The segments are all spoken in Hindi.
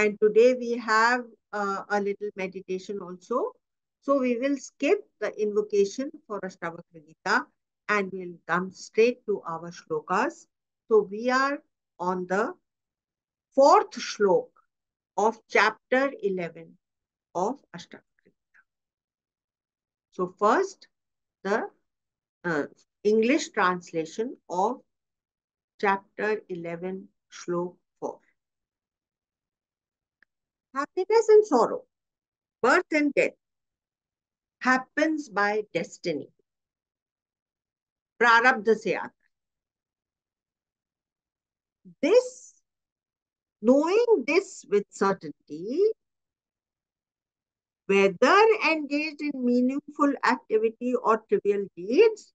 And today we have a little meditation also. So we will skip the invocation for Ashtavakra Gita and we'll come straight to our shlokas. So we are on the fourth shlok of chapter 11 of Ashtavakra Gita. So first, the English translation of chapter 11, shlok 4. Happiness and sorrow, birth and death happens by destiny. प्रारब्ध से आता है. This, knowing this with certainty, whether engaged in meaningful activity or trivial deeds,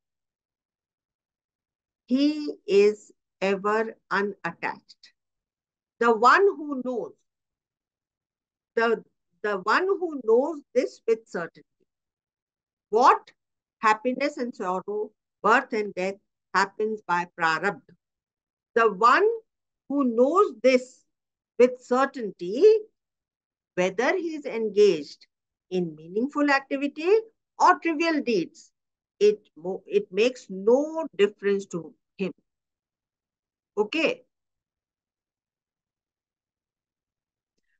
he is ever unattached. The one who knows, the one who knows this with certainty. What? Happiness and sorrow, birth and death happens by prarabdha. The one who knows this with certainty, whether he is engaged in meaningful activity or trivial deeds, it makes no difference to him. Okay.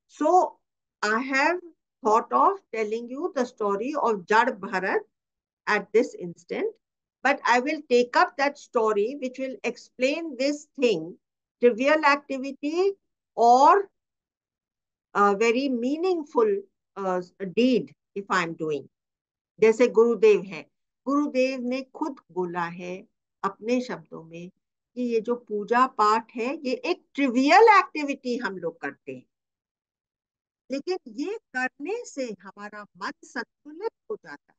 So I have thought of telling you the story of Jad Bharat at this instant, but I will take up that story which will explain this thing, trivial activity or a very meaningful deed if I am doing. जैसे गुरुदेव है, गुरुदेव ने खुद बोला है अपने शब्दों में कि ये जो पूजा पाठ है ये एक ट्रिवियल एक्टिविटी हम लोग करते हैं, लेकिन ये करने से हमारा मन संतुलित हो जाता है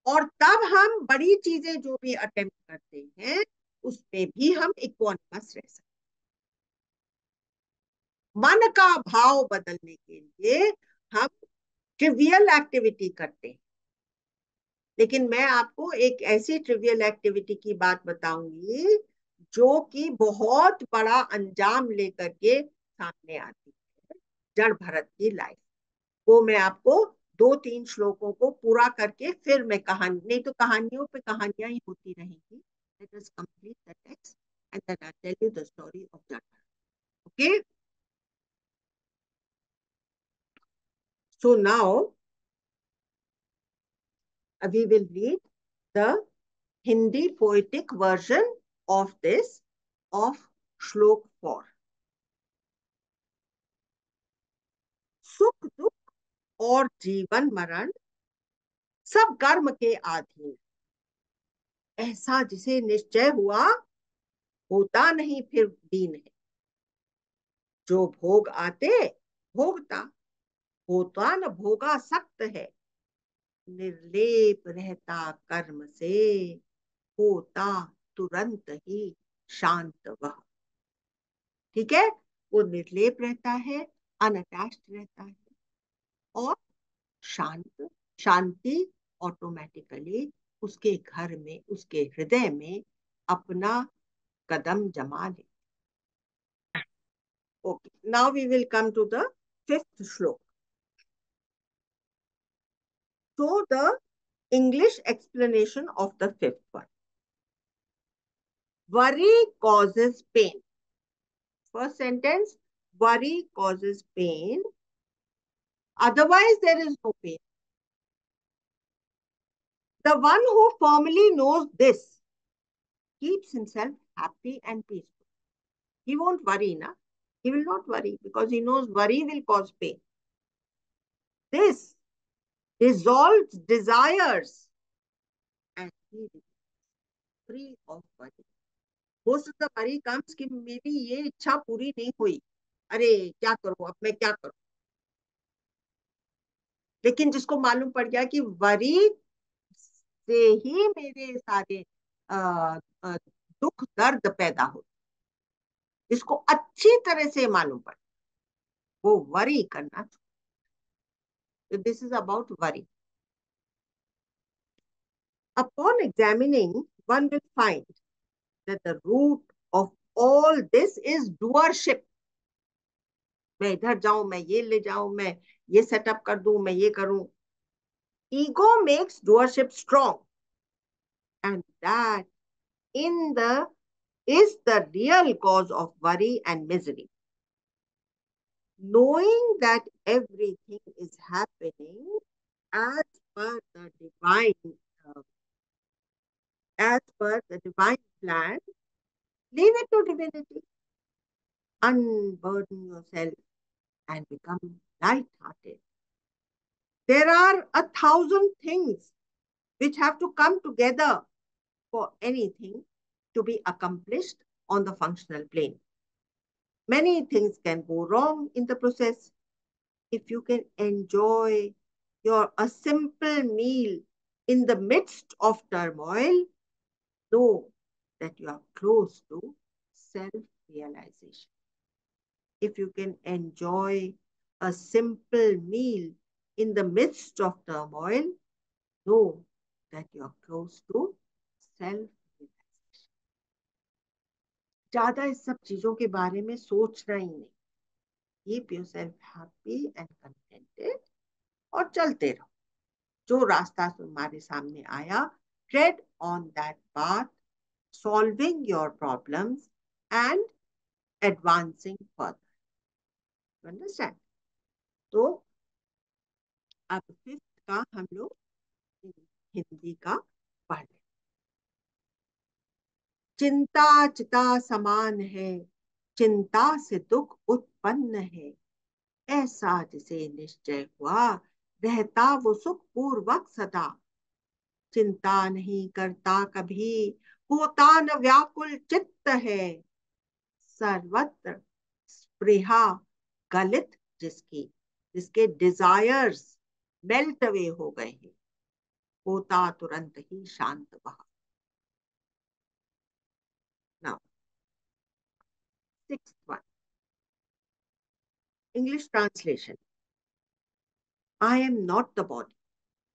और तब हम बड़ी चीजें जो भी अटेम्प्ट करते हैं उसमें भी हम इक्वानिमस रह सकते. मन का भाव बदलने के लिए हम ट्रिवियल एक्टिविटी करते हैं, लेकिन मैं आपको एक ऐसी ट्रिवियल एक्टिविटी की बात बताऊंगी जो कि बहुत बड़ा अंजाम लेकर के सामने आती है, जड़ भरत की लाइफ. वो मैं आपको 2-3 श्लोकों को पूरा करके फिर मैं कहानी, नहीं तो कहानियों पे कहानियां ही होती रहेंगी. Let us complete the text and then I'll tell you the story of Jad Bharat. Okay? So now we will read the Hindi poetic version of this, of Shlok 4. सुख दुख और जीवन मरण सब कर्म के अधीन, ऐसा जिसे निश्चय हुआ होता नहीं फिर दीन है. जो भोग आते भोगता, होता न भोगा सक्त है, निर्लेप रहता कर्म से, होता तुरंत ही शांत वह. ठीक है, वो निर्लेप रहता है, अनअटैच्ड रहता है और शांत, शांति ऑटोमेटिकली उसके घर में, उसके हृदय में अपना कदम जमा ले. Okay, now we will come to the 5th shlok. So the English explanation of the 5th one. Worry causes pain. First sentence, worry causes pain. Otherwise, there is no pain. The one who firmly knows this keeps himself happy and peaceful. He won't worry, na? He will not worry because he knows worry will cause pain. This dissolves desires and he is free of worry. Most of the worry comes कि maybe ये इच्छा पूरी नहीं हुई, अरे क्या करूं अब, मैं क्या करूं. लेकिन जिसको मालूम पड़ गया कि वरी से ही मेरे सारे दुख दर्द पैदा हो, जिसको अच्छी तरह से मालूम पड़, वो वरी करना. This is about worry. Upon examining, one will find that the root of all this is doership. मैं इधर जाऊं, मैं ये ले जाऊं, मैं ये सेटअप कर दूं, मैं ये करूं. Ego makes doership strong, and that in the is the real cause of worry and misery. Knowing that everything is happening as per the divine, uh, as per the divine plan, leave it to divinity. Unburden yourself and become light-hearted. There are 1,000 things which have to come together for anything to be accomplished on the functional plane. Many things can go wrong in the process. If you can enjoy a simple meal in the midst of turmoil, know that you are close to self-realization. If you can enjoy a simple meal in the midst of turmoil, know that you are close to self-realization. ज्यादा इस सब चीजों के बारे में सोचना ही नहीं. Keep yourself happy and contented और चलते रहो. जो रास्ता तुम्हारे सामने आया, tread on that path, solving your problems and advancing further. You understand? तो अब फिफ्थ का हम लोग हिंदी का पढ़ लें. चिंता चिता समान है, चिंता से दुख उत्पन्न है, ऐसा जिसे निश्चय हुआ, रहता वो सुख पूर्वक सदा. चिंता नहीं करता कभी, होता न व्याकुल चित्त है, सर्वत्र स्पृहा गलित जिसकी, जिसके डिजायर्स मेल्ट अवे हो गए हैं, होता तुरंत ही शांत वह. Now sixth one, English translation. I am not the body,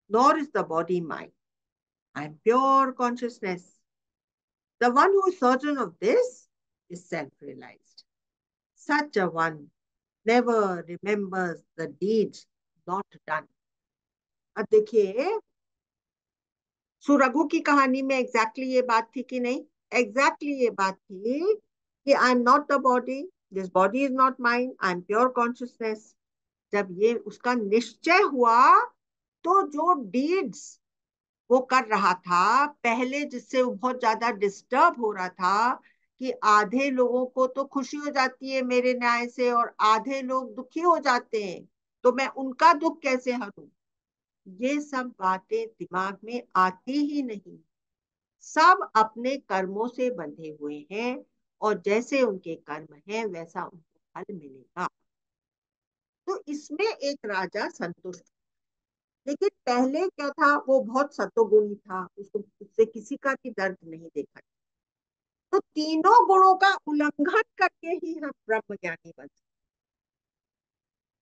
nor is the body mine. I am pure consciousness. The one who is certain of this is self-realized. Such a one never remembers the deeds not done. अब देखिए, सुरगु की कहानी में एग्जैक्टली ये बात थी कि नहीं? एग्जैक्टली ये बात थी कि I am not the body, this body is not mine, I am pure consciousness. जब ये उसका निश्चय हुआ, तो जो डीड्स वो कर रहा था पहले, जिससे वो बहुत ज्यादा डिस्टर्ब हो रहा था कि आधे लोगों को तो खुशी हो जाती है मेरे न्याय से और आधे लोग दुखी हो जाते हैं, तो मैं उनका दुख कैसे हरूं, ये सब बातें दिमाग में आती ही नहीं. सब अपने कर्मों से बंधे हुए हैं और जैसे उनके कर्म हैं वैसा उनको फल मिलेगा. तो इसमें एक राजा संतुष्ट. लेकिन पहले क्या था, वो बहुत सतोगुणी था, उसको उससे किसी का भी दर्द नहीं देखा. तो तीनों गुणों का उल्लंघन करके ही हम ब्रह्म ज्ञानी बन सकते.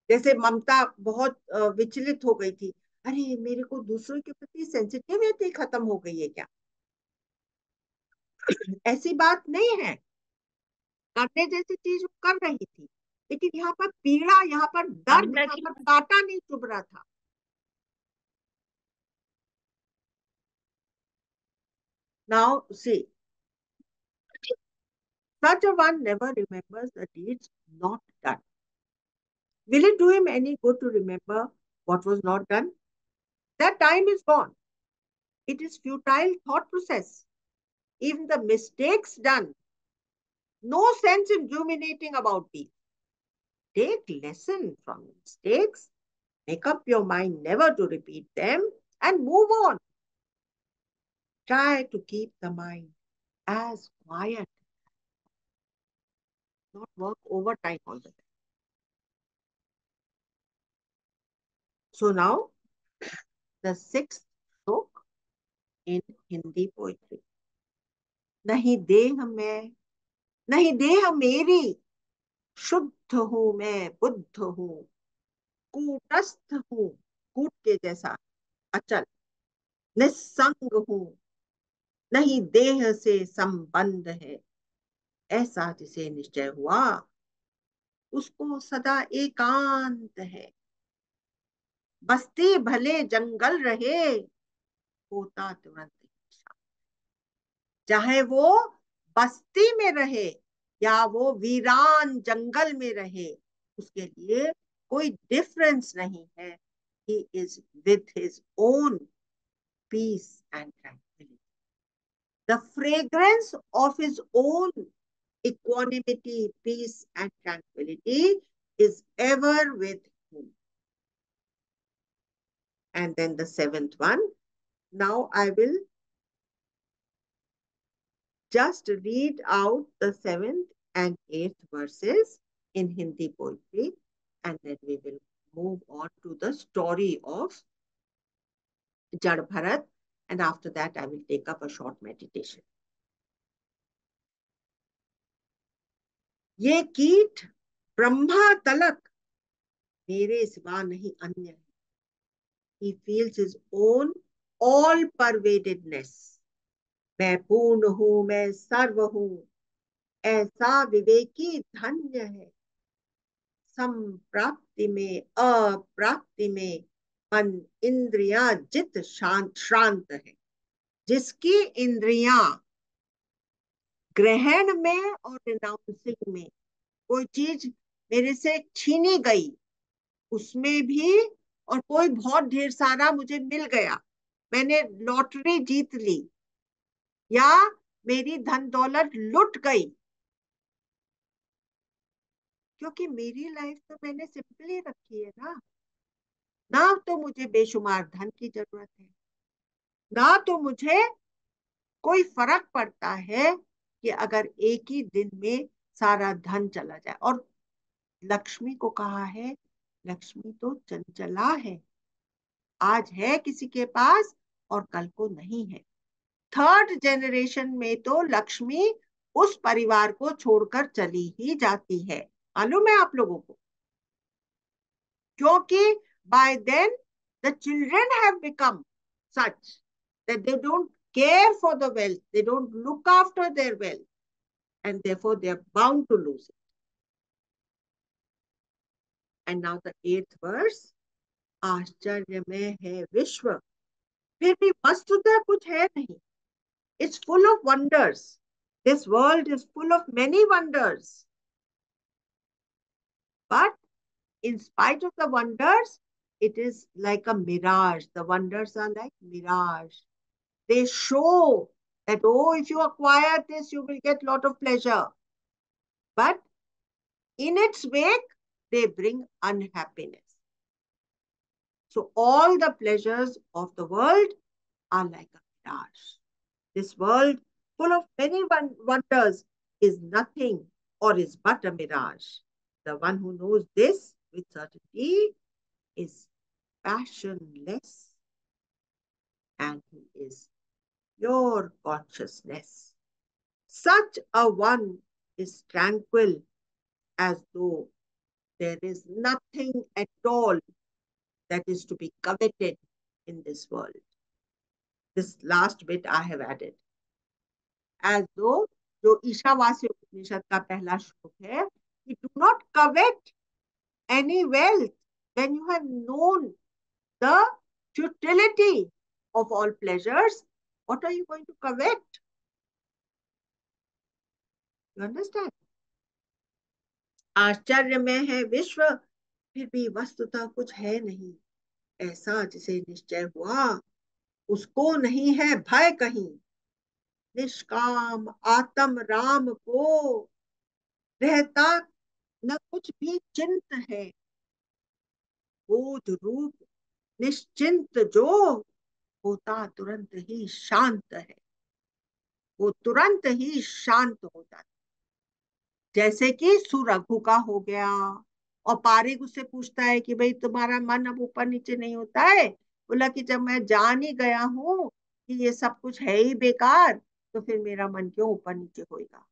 जैसे ममता बहुत विचलित हो गई थी, अरे मेरे को दूसरों के प्रति सेंसिटिविटी खत्म हो गई है क्या? ऐसी बात नहीं है, करने जैसी चीज वो कर रही थी, लेकिन यहाँ पर पीड़ा, यहाँ पर दर्द, यहाँ पर कांटा नहीं चुभ रहा था. Now see, such a one never remembers the deeds not done. Will it do him any good to remember what was not done? That time is gone. It is futile thought process. Even the mistakes done, no sense in ruminating about these. Take lesson from mistakes, make up your mind never to repeat them, and move on. Try to keep the mind as quiet, not work overtime all the time. So now, the sixth stroke in Hindi poetry. नहीं देह मैं, नहीं देह मेरी, शुद्ध हूं मैं, बुद्ध हूं, कूटस्थ हूं, कूट के जैसा अचल, निस्संग हूं, नहीं देह से संबंध है, ऐसा जिसे निश्चय हुआ उसको सदा एकांत है। बस्ती भले जंगल रहे होता तुरंत ही शांत। चाहे वो बस्ती में रहे या वो वीरान जंगल में रहे, उसके लिए कोई डिफरेंस नहीं है। He is with his own peace and tranquillity. The fragrance of his own equanimity, peace, and tranquility is ever with him. And then the seventh one. Now I will just read out the seventh and eighth verses in Hindi poetry, and then we will move on to the story of Jad Bharat, and after that I will take up a short meditation. ये कीट ब्रह्मा तलक मेरे सिवा नहीं अन्य है. He feels his own all pervadedness. मैं पूर्ण हूं, मैं सर्व हूं, ऐसा विवेकी धन्य है. संप्राप्ति में अप्राप्ति में मन इंद्रियां जित शांत श्रांत है. जिसकी इंद्रियां ग्रहण में और रिनाउंसिंग में, कोई चीज मेरे से छीनी गई उसमें भी, और कोई बहुत ढेर सारा मुझे मिल गया, मैंने लॉटरी जीत ली या मेरी धन दौलत लुट गई, क्योंकि मेरी लाइफ तो मैंने सिंपली रखी है ना. ना तो मुझे बेशुमार धन की जरूरत है, ना तो मुझे कोई फर्क पड़ता है कि अगर एक ही दिन में सारा धन चला जाए. और लक्ष्मी को कहा है, लक्ष्मी तो चंचला है, आज है किसी के पास और कल को नहीं है. थर्ड जनरेशन में तो लक्ष्मी उस परिवार को छोड़कर चली ही जाती है. मालूम है आप लोगों को? क्योंकि by then the children have become such that they don't care for the wealth, they don't look after their wealth, and therefore they are bound to lose it. And now the eighth verse. आश्चर्य में है विश्व, फिर भी वस्तुतः कुछ है नहीं. It's full of wonders. This world is full of many wonders. But in spite of the wonders, it is like a mirage. The wonders are like mirage. They show that, oh, if you acquire this, you will get a lot of pleasure. But in its wake, they bring unhappiness. So all the pleasures of the world are like a mirage. This world, full of many wonders, is nothing or is but a mirage. The one who knows this with certainty is passionless, and he is pure consciousness. Such a one is tranquil, as though there is nothing at all that is to be coveted in this world. This last bit I have added. As though, जो ईशावास्य उपनिषद का पहला श्लोक है, you do not covet any wealth when you have known the futility of all pleasures. What are you going to covet? You understand? आश्चर्य में है विश्व, फिर भी वस्तुतः कुछ है नहीं. ऐसा जिसे निश्चय हुआ उसको नहीं है भय कहीं. निष्काम आत्म राम को रहता न कुछ भी चिंत है. बोध रूप निश्चिंत जो होता तुरंत ही शांत है. वो तुरंत ही शांत होता है. जैसे कि सुरघु का हो गया, और पारिक उससे पूछता है कि भाई तुम्हारा मन अब ऊपर नीचे नहीं होता है. बोला कि जब मैं जान ही गया हूं कि ये सब कुछ है ही बेकार, तो फिर मेरा मन क्यों ऊपर नीचे होएगा.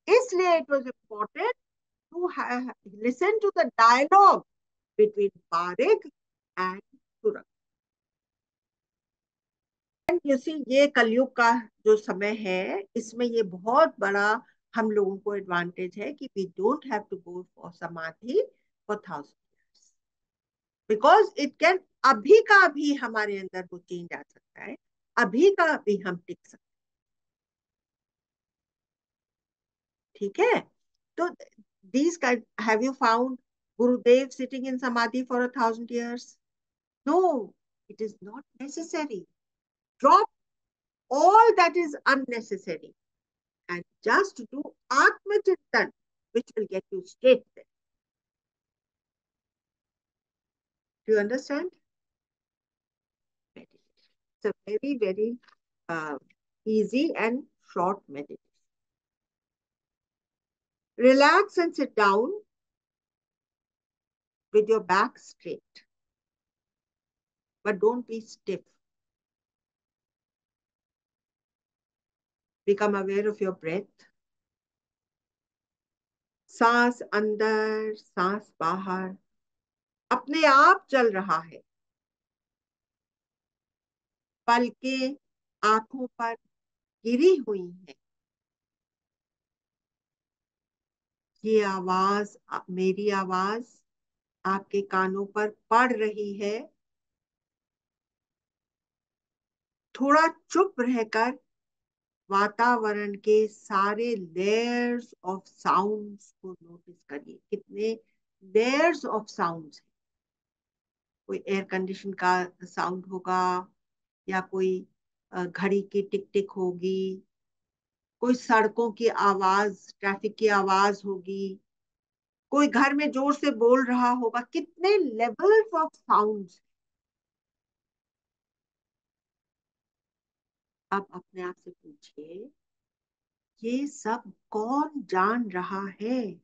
इसलिए it was important to listen to the dialogue between Parik and Surghu. And you see, ये कलयुग का जो समय है, इसमें ये बहुत बड़ा हम लोगों को एडवांटेज है कि we don't have to go for समाधि for 1000 years, because it can, अभी का अभी हमारे अंदर वो चेंज आ सकता है, अभी का अभी हम टिक सकते हैं। ठीक है, तो these kind, have you found Gurudev sitting in samadhi for 1000 years? No, it is not necessary. Drop all that is unnecessary and just do Atma Chintan, which will get you straight there. Do you understand? Meditation. It's a very, very uh, easy and short meditation. Relax and sit down with your back straight, but don't be stiff. Become aware of your breath. सांस अंदर, सांस बाहर अपने आप चल रहा है। पलकें आंखों पर गिरी हुई है। ये आवाज, मेरी आवाज आपके कानों पर पड़ रही है। थोड़ा चुप रहकर वातावरण के सारे लेयर्स ऑफ साउंड्स को नोटिस करिए। कितने लेयर्स ऑफ साउंड्स हैं। कोई एयर कंडीशन का साउंड होगा, या कोई घड़ी की टिक टिक होगी, कोई सड़कों की आवाज, ट्रैफिक की आवाज होगी, कोई घर में जोर से बोल रहा होगा। कितने लेवल्स ऑफ साउंड्स। अब अपने आप से पूछिए, ये सब कौन जान रहा है?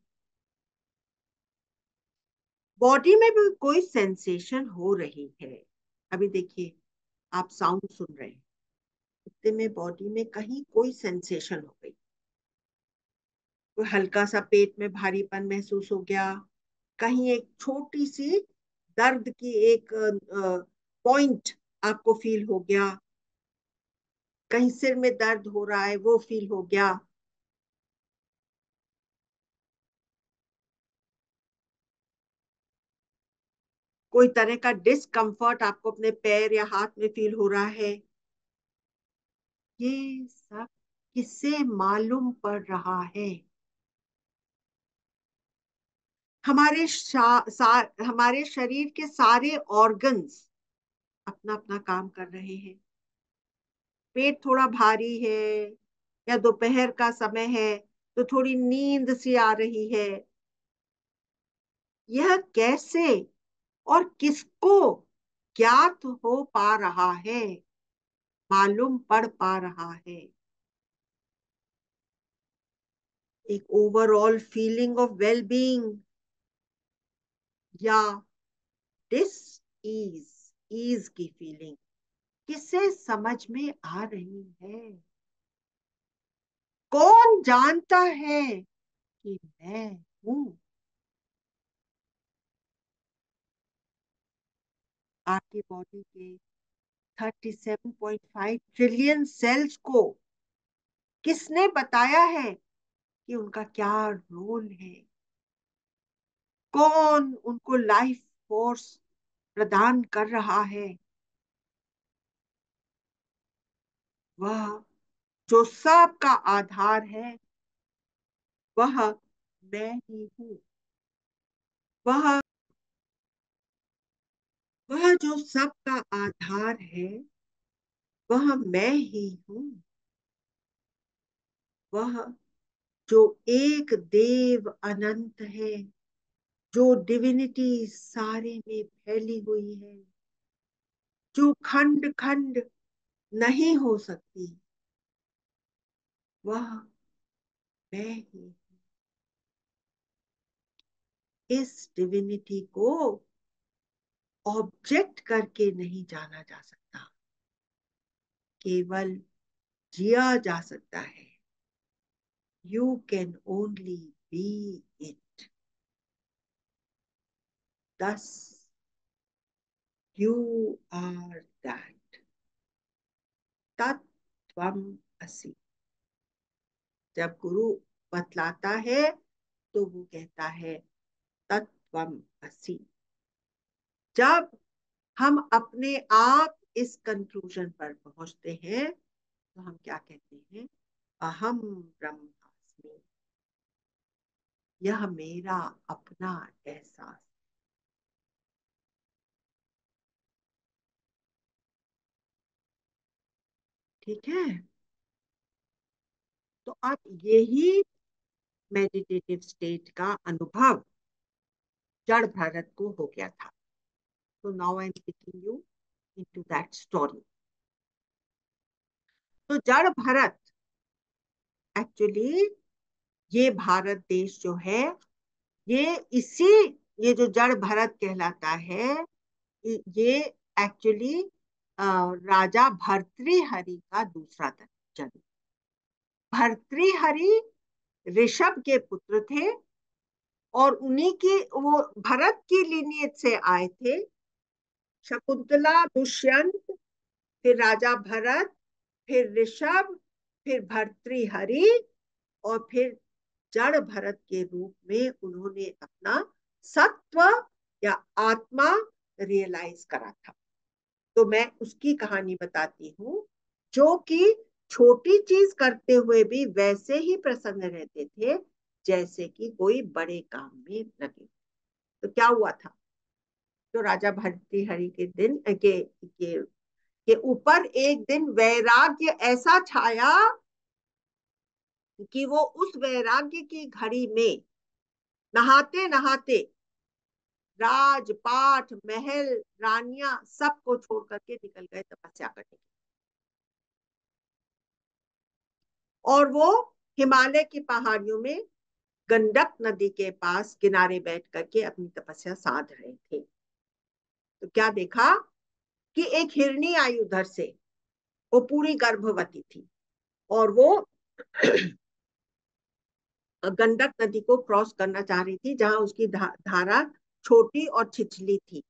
बॉडी में भी कोई सेंसेशन हो रही है। अभी देखिए, आप साउंड सुन रहे हैं, इतने में बॉडी में कहीं कोई सेंसेशन हो गई। कोई हल्का सा पेट में भारीपन महसूस हो गया, कहीं एक छोटी सी दर्द की एक पॉइंट आपको फील हो गया, कहीं सिर में दर्द हो रहा है वो फील हो गया। कोई तरह का डिस्कम्फर्ट आपको अपने पैर या हाथ में फील हो रहा है। ये सब किससे मालूम पड़ रहा है? हमारे शरीर के सारे ऑर्गन्स अपना अपना काम कर रहे हैं। पेट थोड़ा भारी है, या दोपहर का समय है तो थोड़ी नींद सी आ रही है। यह कैसे और किसको ज्ञात हो पा रहा है, मालूम पड़ पा रहा है? एक overall feeling of well being, या डिस ईज, ईज की फीलिंग किसे समझ में आ रही है? कौन जानता है कि मैं हूं? आपकी बॉडी के 37.5 ट्रिलियन सेल्स को किसने बताया है कि उनका क्या रोल है? कौन उनको लाइफ फोर्स प्रदान कर रहा है? वह जो सबका आधार है, वह मैं ही हूँ। वह वह जो सबका आधार है, वह मैं ही हूँ। वह जो एक देव अनंत है, जो डिविनिटी सारे में फैली हुई है, जो खंड खंड नहीं हो सकती, वह मैं ही। इस डिविनिटी को ऑब्जेक्ट करके नहीं जाना जा सकता, केवल जिया जा सकता है। You can only B it. दस यू आर दैट। तत्त्वम असि। जब गुरु बतलाता है तो वो कहता है तत्वम असि। जब हम अपने आप इस कंक्लूजन पर पहुंचते हैं तो हम क्या कहते हैं, अहम ब्रह्मास्मि, यह मेरा अपना एहसास। ठीक है। तो अब यही मेडिटेटिव स्टेट का अनुभव जड़ भरत को हो गया था। तो now I am taking you into that story. तो जड़ भरत एक्चुअली, ये भारत देश जो है, ये इसी, ये जो जड़ भरत कहलाता है, ये एक्चुअली राजा भर्तृहरि का दूसरा जन्म। भर्तृहरि ऋषभ के पुत्र थे और उन्हीं की, वो भरत की लीनियज से आए थे। शकुंतला, दुष्यंत, फिर राजा भरत, फिर ऋषभ, फिर भर्तृहरि, और फिर जड़ भरत के रूप में उन्होंने अपना सत्व या आत्मा रियलाइज करा था। तो मैं उसकी कहानी बताती हूँ, जो कि छोटी चीज करते हुए भी वैसे ही प्रसन्न रहते थे जैसे कि कोई बड़े काम में लगे। तो क्या हुआ था, तो राजा भर्तृहरि के दिन के ऊपर एक दिन वैराग्य ऐसा छाया कि वो उस वैराग्य की घड़ी में नहाते नहाते राजपाट, महल, रानियां सबको छोड़ करके निकल गए तपस्या करने। और वो हिमालय की पहाड़ियों में गंडक नदी के पास किनारे बैठ करके अपनी तपस्या साध रहे थे। तो क्या देखा कि एक हिरनी आई उधर से, वो पूरी गर्भवती थी, और वो गंडक नदी को क्रॉस करना चाह रही थी, जहां उसकी धारा छोटी और छिछली थी।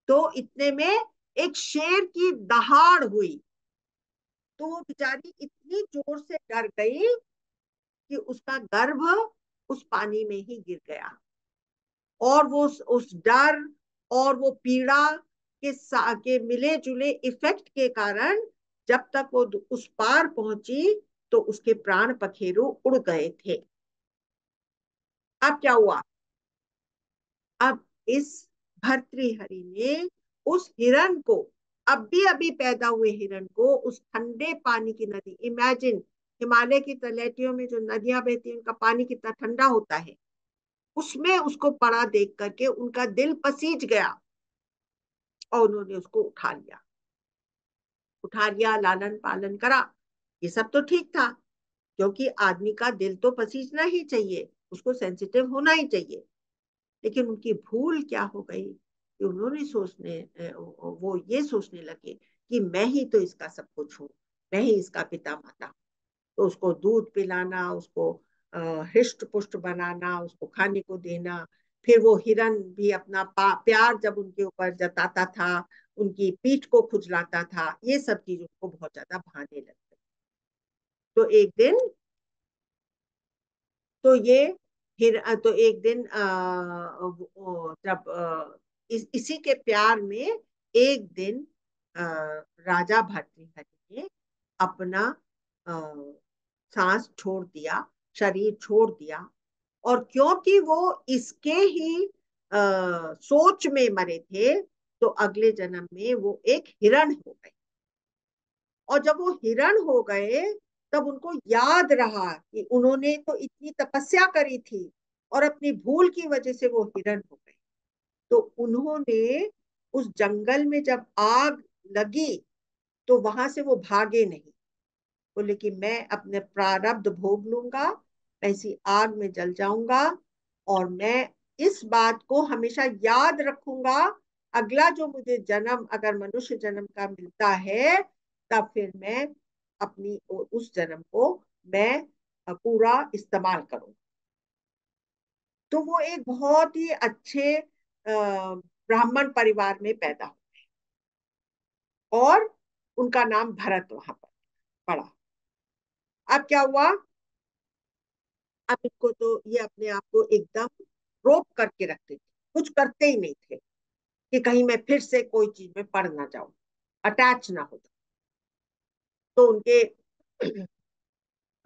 तो इतने में एक शेर की दहाड़ हुई, तो वो बेचारी इतनी जोर से डर गई कि उसका गर्भ उस पानी में ही गिर गया। और वो उस डर और वो पीड़ा के मिले जुले इफेक्ट के कारण जब तक वो उस पार पहुंची तो उसके प्राण पखेरु उड़ गए थे। अब क्या हुआ, अब इस भर्तृहरि ने उस हिरण को, अभी अभी पैदा हुए हिरण को, उस ठंडे पानी की नदी, इमेजिन हिमालय की तलहटियों में जो नदियां बहती हैं उनका पानी कितना ठंडा होता है, उसमें उसको पड़ा देख करके उनका दिल पसीज गया और उन्होंने उसको उठा लिया। उठा लिया, लालन पालन करा, ये सब तो ठीक था, क्योंकि आदमी का दिल तो पसीजना ही चाहिए, उसको सेंसिटिव होना ही चाहिए। लेकिन उनकी भूल क्या हो गई कि उन्होंने वो ये सोचने लगे कि मैं ही तो इसका सब कुछ हूँ, मैं ही इसका पिता माता। तो उसको दूध पिलाना, उसको हृष्ट पुष्ट बनाना, उसको खाने को देना, फिर वो हिरन भी अपना प्यार जब उनके ऊपर जताता था, उनकी पीठ को खुजलाता था, ये सब चीज उनको बहुत ज्यादा भाने लग गई। तो एक दिन, तो ये तो एक दिन जब इसी के प्यार में एक दिन राजा भर्तृहरि ने अपना अ, सांस छोड़ दिया, शरीर छोड़ दिया। और क्योंकि वो इसके ही सोच में मरे थे, तो अगले जन्म में वो एक हिरण हो गए। और जब वो हिरण हो गए तब उनको याद रहा कि उन्होंने तो इतनी तपस्या करी थी और अपनी भूल की वजह से वो हिरण हो गए। तो उन्होंने उस जंगल में जब आग लगी तो वहां से वो भागे नहीं, बोले कि मैं अपने प्रारब्ध भोग लूंगा, ऐसी आग में जल जाऊंगा, और मैं इस बात को हमेशा याद रखूंगा। अगला जो मुझे जन्म अगर मनुष्य जन्म का मिलता है, तब फिर मैं अपनी उस जन्म को मैं पूरा इस्तेमाल करूं। तो वो एक बहुत ही अच्छे ब्राह्मण परिवार में पैदा हुए और उनका नाम भरत वहां पर पड़ा। अब क्या हुआ, अब इनको तो ये अपने आप को एकदम रोक करके रखते थे, कुछ करते ही नहीं थे कि कहीं मैं फिर से कोई चीज में पड़ ना जाऊं, अटैच ना हो जाऊं। तो उनके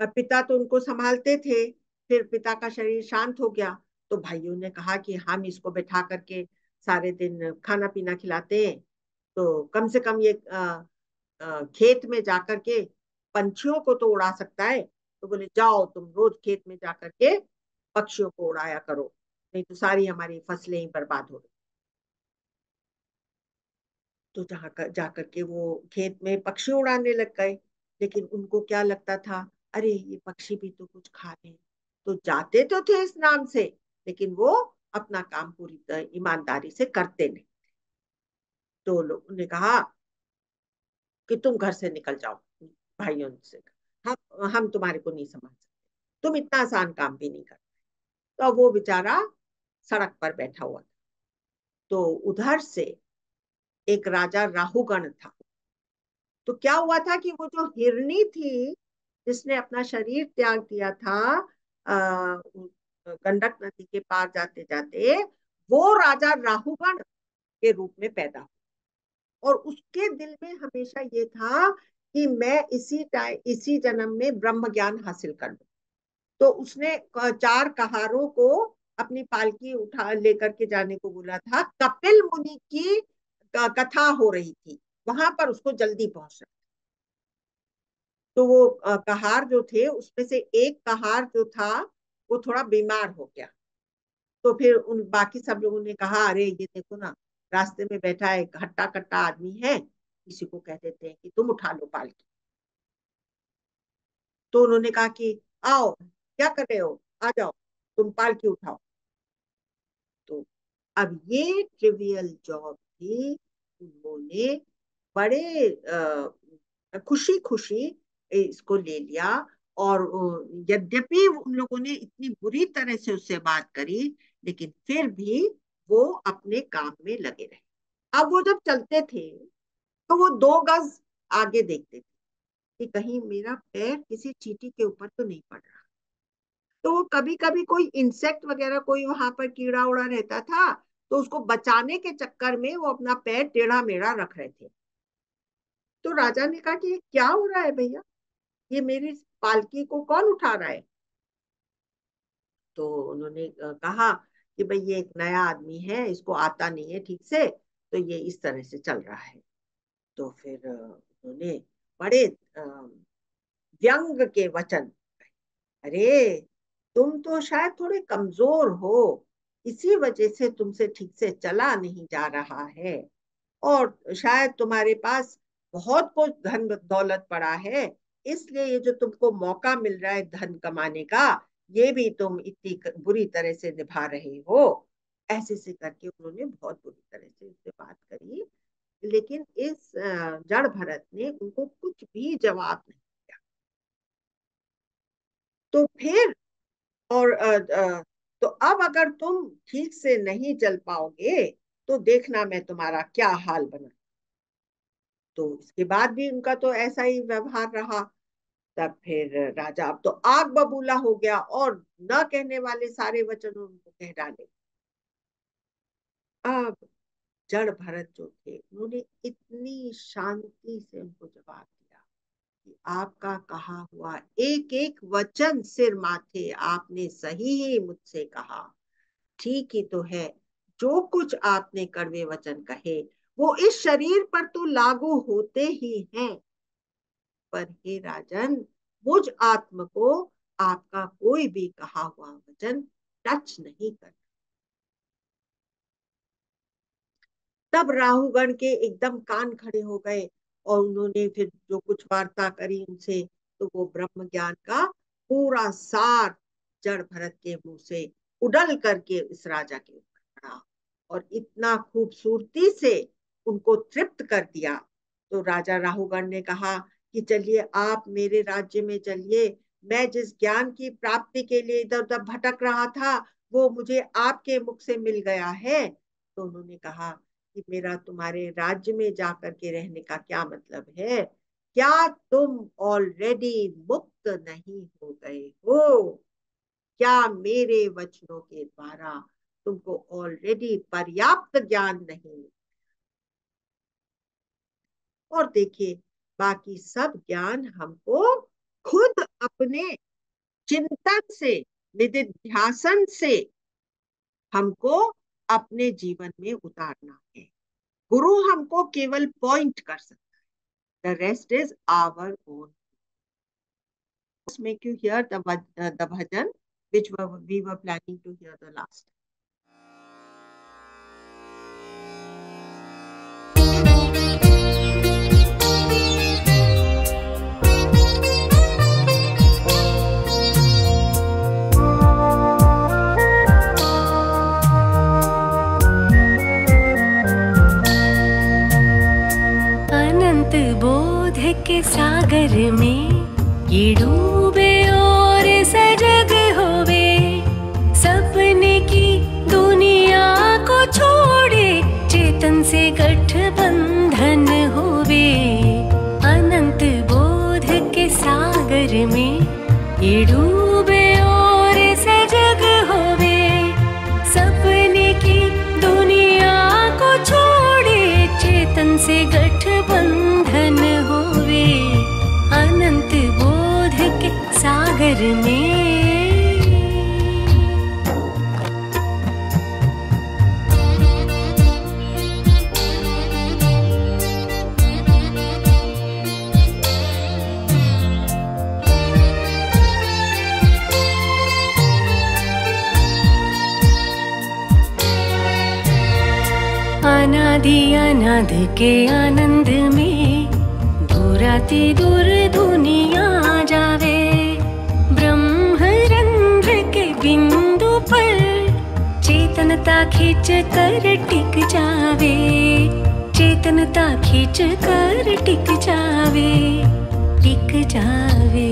पिता तो उनको संभालते थे। फिर पिता का शरीर शांत हो गया, तो भाइयों ने कहा कि हम इसको बैठा करके सारे दिन खाना पीना खिलाते हैं, तो कम से कम ये खेत में जाकर के पंछियों को तो उड़ा सकता है। तो बोले जाओ तुम रोज खेत में जाकर के पक्षियों को उड़ाया करो, नहीं तो सारी हमारी फसलें ही बर्बाद हो गई। तो जहाँ कर जाकर के वो खेत में पक्षी उड़ाने लग गए। लेकिन उनको क्या लगता था, अरे ये पक्षी भी तो कुछ खा रहे हैं। तो जाते तो थे इस नाम से, लेकिन वो अपना काम पूरी तरह ईमानदारी से करते नहीं। तो लोगों ने कहा कि तुम घर से निकल जाओ, भाइयों से, हम तुम्हारे को नहीं समझ सकते, तुम इतना आसान काम भी नहीं कर। तो वो बेचारा सड़क पर बैठा हुआ था। तो उधर से एक राजा राहुगण था। तो क्या हुआ था कि वो जो हिरनी थी जिसने अपना शरीर त्याग दिया था गंडक नदी के पार जाते जाते, वो राजा राहुगण के रूप में पैदा हुआ। और उसके दिल में हमेशा ये था कि मैं इसी टाइम इसी जन्म में ब्रह्म ज्ञान हासिल कर लूं। तो उसने चार कहारों को अपनी पालकी उठा लेकर के जाने को बोला था। कपिल मुनि की कथा हो रही थी, वहां पर उसको जल्दी पहुंचना। तो वो कहार जो थे उसमें से एक कहार जो था वो थोड़ा बीमार हो गया। तो फिर उन बाकी सब लोगों ने कहा, अरे ये देखो ना, रास्ते में बैठा एक हट्टा कट्टा आदमी है, किसी को कह देते हैं कि तुम उठा लो पालकी। तो उन्होंने कहा कि आओ, क्या कर रहे हो, आ जाओ, तुम पालकी उठाओ। तो अब ये ट्रिवियल जॉब थी, उन्होंने बड़े खुशी खुशी इसको ले लिया। और यद्यपि उन लोगों ने इतनी बुरी तरह से उससे बात करी, लेकिन फिर भी वो अपने काम में लगे रहे। अब वो जब चलते थे तो वो 2 गज आगे देखते थे कि कहीं मेरा पैर किसी चींटी के ऊपर तो नहीं पड़ रहा। तो वो कभी कभी कोई इंसेक्ट वगैरह कोई वहां पर कीड़ा उड़ा रहता था, तो उसको बचाने के चक्कर में वो अपना पैर टेढ़ा मेढ़ा रख रहे थे। तो राजा ने कहा कि ये क्या हो रहा है भैया, ये मेरी पालकी को कौन उठा रहा है। तो उन्होंने कहा कि भाई ये एक नया आदमी है, इसको आता नहीं है ठीक से, तो ये इस तरह से चल रहा है। तो फिर उन्होंने बड़े व्यंग के वचन, अरे तुम तो शायद थोड़े कमजोर हो, इसी वजह से तुमसे ठीक से चला नहीं जा रहा है। और शायद तुम्हारे पास बहुत कुछ धन दौलत पड़ा है, इसलिए ये जो तुमको मौका मिल रहा है धन कमाने का, ये भी तुम इतनी बुरी तरह से निभा रहे हो। ऐसे से करके उन्होंने बहुत बुरी तरह से उससे बात करी। लेकिन इस जड़ भरत ने उनको कुछ भी जवाब नहीं दिया। तो फिर और तो अब अगर तुम ठीक से नहीं चल पाओगे तो देखना मैं तुम्हारा क्या हाल बना। तो इसके बाद भी उनका तो ऐसा ही व्यवहार रहा। तब फिर राजा अब तो आग बबूला हो गया और न कहने वाले सारे वचन उनको कह डाले। अब जड़ भरत जो थे उन्होंने इतनी शांति से उनको जवाब दिया कि आपका कहा हुआ एक एक वचन सिर माथे आपने सही ही मुझसे कहा, ठीक ही तो है। जो कुछ आपने कड़वे वचन कहे वो इस शरीर पर तो लागू होते ही हैं, पर हे राजन, मुझ आत्म को आपका कोई भी कहा हुआ वचन टच नहीं कर। तब राहुगण के एकदम कान खड़े हो गए और उन्होंने फिर जो कुछ वार्ता करी उनसे, तो वो ब्रह्म ज्ञान का पूरा सार जड़ भरत के मुंह से उड़ल करके इस राजा के ऊपर पड़ा और इतना खूबसूरती से उनको तृप्त कर दिया। तो राजा राहुगण ने कहा कि चलिए आप मेरे राज्य में चलिए, मैं जिस ज्ञान की प्राप्ति के लिए इधर उधर भटक रहा था वो मुझे आपके मुख से मिल गया है। तो उन्होंने कहा कि मेरा तुम्हारे राज्य में जाकर के रहने का क्या मतलब है, क्या तुम ऑलरेडी मुक्त नहीं हो गए हो। क्या मेरे वचनों के द्वारा तुमको ऑलरेडी पर्याप्त ज्ञान नहीं? और देखिए, बाकी सब ज्ञान हमको खुद अपने चिंतन से, निधिध्यासन से हमको अपने जीवन में उतारना है। गुरु हमको केवल पॉइंट कर सकता है, the rest is our own. Make you hear the bhajan which we were planning to hear the last. अनंत बोध के सागर में ये डूबे और सजग होवे, सपने की दुनिया को छोड़े चेतन से गठबंधन होवे। अनंत बोध के सागर में ये डूबे और सजग होवे, सपने की दुनिया को छोड़े चेतन से गठबंधन होवे। अनंत बोध के सागर में अनादि अनाद के आनंद में दूराती दूर दुनिया जावे। ब्रह्मरंध्र के बिंदु पर चेतनता खींच कर टिक जावे, चेतनता खींच कर टिक जावे, टिक जावे।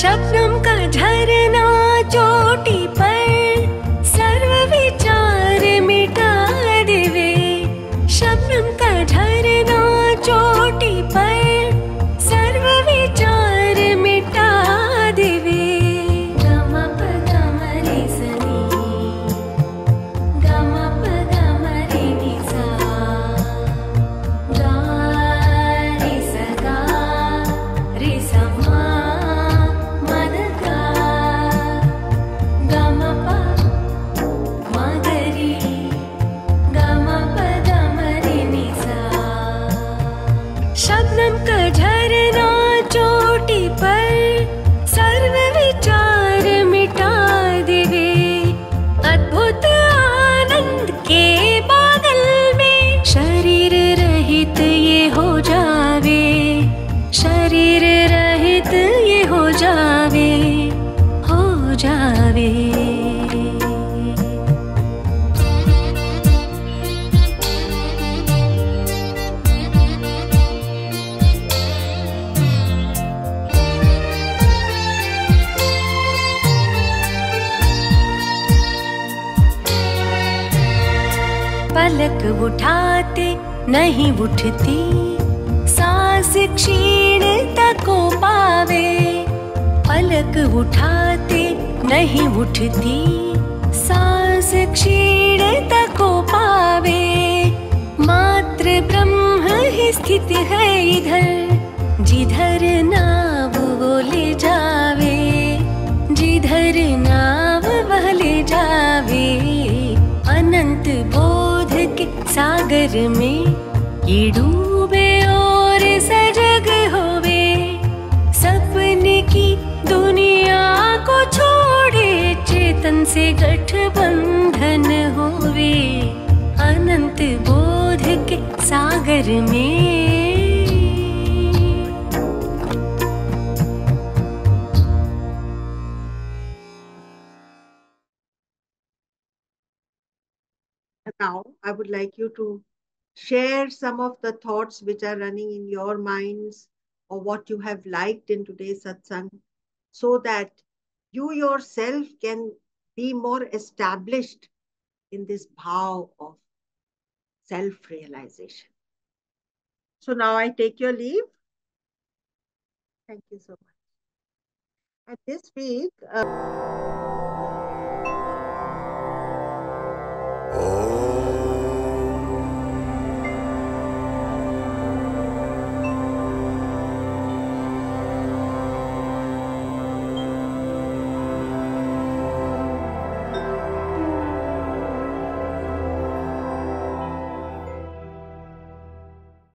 शब्दों का झरना चोटी पर सर्व विचार मिटा देवे। शब्दों का झरना चोटी पर सर्व विचार मिटा देवे। गम प गम रे सनी, गम प गम रे नि सा, गा रे सा गा रे सा मा। शब्दम का झरना चोटी पर सर्व विचार मिटा देवे। अद्भुत आनंद के बादल में शरीर रहित ये हो जावे, शरीर रहित ये हो जावे, हो जावे। पलक उठाते नहीं उठती, सांस क्षीणता को पावे। पलक उठाते नहीं उठती, सांस क्षीणता को पावे। मात्र ब्रह्म ही स्थित है इधर, जिधर नाव वो ले जावे, जिधर नाव वह ले जावे। अनंत बोध के सागर में ये डूबे और सजग होवे, सपने की दुनिया को छोड़े चेतन से गठबंधन होवे। अनंत बोध के सागर में now I would like you to share some of the thoughts which are running in your minds or what you have liked in today's satsang, so that you yourself can be more established in this bhav of self-realization. So now I take your leave. Thank you so much. And this week,